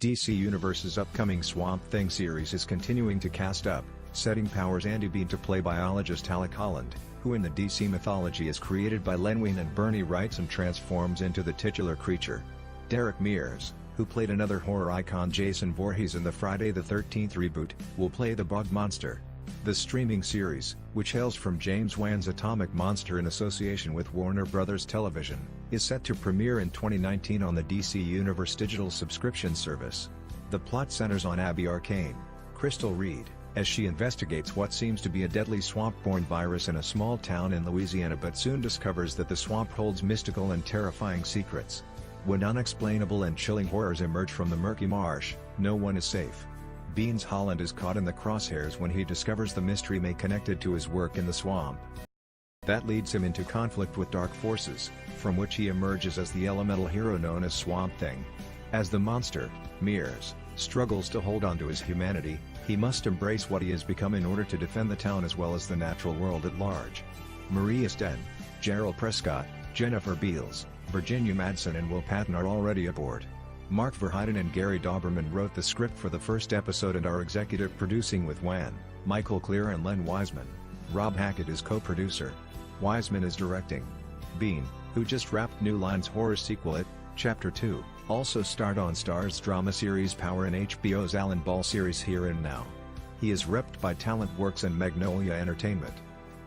DC Universe's upcoming Swamp Thing series is continuing to cast up, setting Power's Andy Bean to play biologist Alec Holland, who in the DC mythology is created by Len Wein and Bernie Wrightson, transforms into the titular creature. Derek Mears, who played another horror icon Jason Voorhees in the Friday the 13th reboot, will play the Bog Monster. The streaming series, which hails from James Wans Atomic Monster in association with Warner Bros. Television, is set to premiere in 2019 on the DC Universe digital subscription service. The plot centers on Abby Arcane, Crystal Reed, as she investigates what seems to be a deadly swamp-borne virus in a small town in Louisiana, but soon discovers that the swamp holds mystical and terrifying secrets. When unexplainable and chilling horrors emerge from the murky marsh, no one is safe. Beans Holland is caught in the crosshairs when he discovers the mystery may connected to his work in the swamp. That leads him into conflict with dark forces, from which he emerges as the elemental hero known as Swamp Thing. As the monster, Mears, struggles to hold on to his humanity, he must embrace what he has become in order to defend the town as well as the natural world at large. Maria Sten, Jeryl Prescott, Jennifer Beals, Virginia Madsen and Will Patton are already aboard. Mark Verheiden and Gary Dauberman wrote the script for the first episode and are executive producing with Wein, Michael Clear and Len Wiseman. Rob Hackett is co-producer. Wiseman is directing. Bean, who just wrapped New Line's horror sequel It, Chapter 2, also starred on Starzs drama series Power and HBO's Alan Ball series Here and Now. He is repped by TalentWorks and Magnolia Entertainment.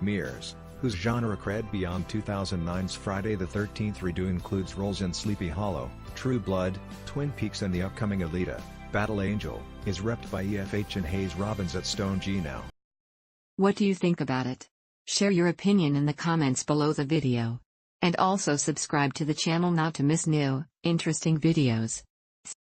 Mears, whose genre cred beyond 2009's Friday the 13th redo includes roles in Sleepy Hollow, True Blood, Twin Peaks and the upcoming Alita, Battle Angel, is repped by AEFH and Hayes Robbins at Stone Genow. What do you think about it? Share your opinion in the comments below the video. And also subscribe to the channel now to miss new, interesting videos.